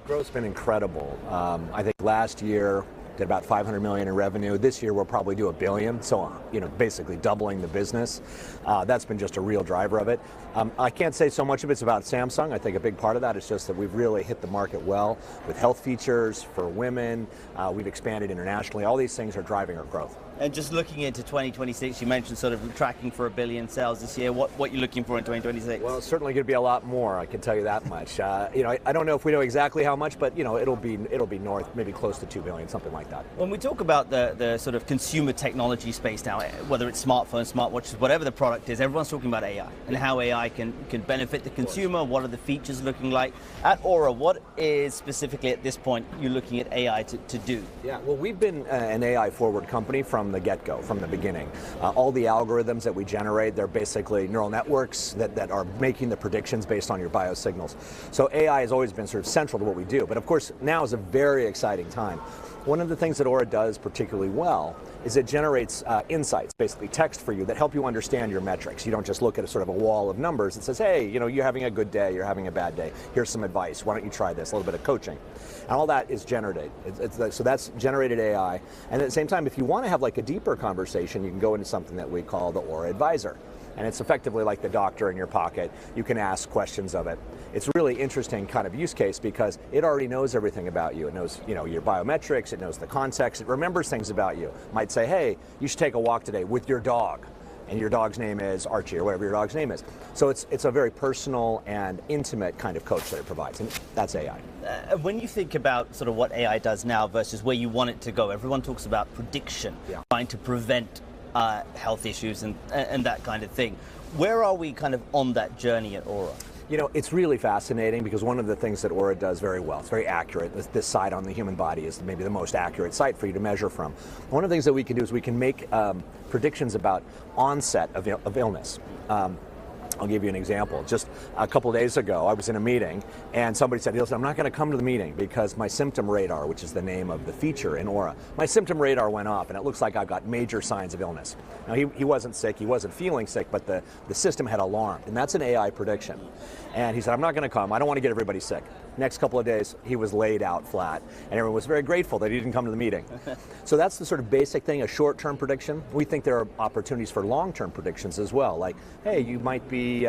Growth's been incredible. I think last year did about 500 million in revenue. This year we'll probably do $1 billion. So, basically doubling the business. That's been just a real driver of it. I can't say so much of it's about Samsung. I think a big part of that is just that we've really hit the market well with health features for women. We've expanded internationally. All these things are driving our growth. And just looking into 2026, you mentioned sort of tracking for $1 billion sales this year. What you're looking for in 2026? Well, it's certainly going to be a lot more. I can tell you that much. I don't know if we know exactly how much, but it'll be north, maybe close to $2 billion, something like that. When we talk about the sort of consumer technology space now, whether it's smartphones, smartwatches, whatever the product is, everyone's talking about AI and how AI can benefit the consumer. What are the features looking like? At Oura, what is specifically at this point you're looking at AI to do? Yeah, well, we've been an AI forward company from the get-go, from the beginning. All the algorithms that we generate, they're basically neural networks that are making the predictions based on your biosignals. So AI has always been sort of central to what we do. But of course, now is a very exciting time. One of the things that Oura does particularly well is it generates insights, basically text for you, that help you understand your metrics. You don't just look at a sort of a wall of numbers that says, hey, you're having a good day, you're having a bad day, here's some advice, why don't you try this, a little bit of coaching. And all that is generated. So that's generated AI. And at the same time, if you want to have like a deeper conversation, you can go into something that we call the Oura Advisor. And it's effectively like the doctor in your pocket. You can ask questions of it. It's a really interesting kind of use case because it already knows everything about you. It knows, your biometrics, it knows the context, it remembers things about you. It might say, hey, you should take a walk today with your dog. And your dog's name is Archie, or whatever your dog's name is. So it's a very personal and intimate kind of coach that it provides, and that's AI. When you think about sort of what AI does now versus where you want it to go, everyone talks about prediction, trying to prevent health issues and that kind of thing. Where are we kind of on that journey at Oura? It's really fascinating because one of the things that Oura does very well, it's very accurate. This site on the human body is maybe the most accurate site for you to measure from. One of the things that we can do is we can make predictions about onset of illness. I'll give you an example. Just a couple of days ago, I was in a meeting, and somebody said, listen, I'm not going to come to the meeting because my symptom radar, which is the name of the feature in Oura, my symptom radar went off, and it looks like I've got major signs of illness. Now, he wasn't sick, he wasn't feeling sick, but the system had alarmed, and that's an AI prediction. And he said, I'm not going to come. I don't want to get everybody sick. Next couple of days, he was laid out flat, and everyone was very grateful that he didn't come to the meeting. So that's the sort of basic thing, a short-term prediction. We think there are opportunities for long-term predictions as well, like, hey, you might be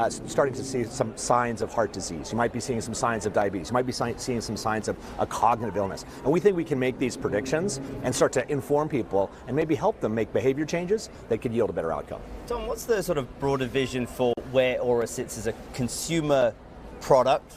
starting to see some signs of heart disease. You might be seeing some signs of diabetes. You might be seeing some signs of a cognitive illness. And we think we can make these predictions and start to inform people and maybe help them make behavior changes that could yield a better outcome. Tom, what's the sort of broader vision for where Oura sits as a consumer product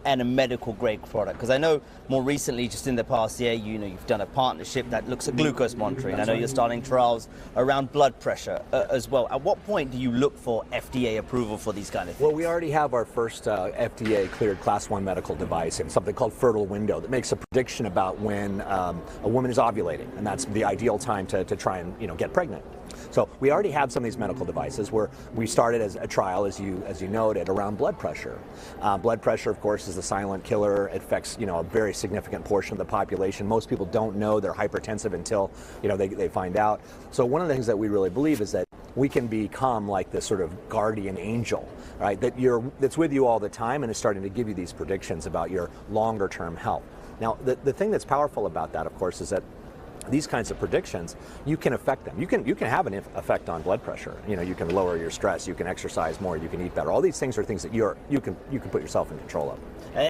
and a medical grade product? Because I know more recently, just in the past year, you've done a partnership that looks at glucose monitoring. I know you're starting trials around blood pressure as well. At what point do you look for FDA approval for these kind of things? Well, we already have our first FDA cleared class 1 medical device in something called fertile window that makes a prediction about when a woman is ovulating, and that's the ideal time to try and get pregnant. So we already have some of these medical devices where we started as a trial, as you noted, around blood pressure. Blood pressure, of course, is a silent killer. It affects a very significant portion of the population. Most people don't know they're hypertensive until they find out. So one of the things that we really believe is that we can become like this sort of guardian angel, right? That's with you all the time and is starting to give you these predictions about your longer term health. Now, the thing that's powerful about that, of course, is that these kinds of predictions, you can affect them. You can have an effect on blood pressure. You can lower your stress, you can exercise more, you can eat better. All these things are things that you can put yourself in control of.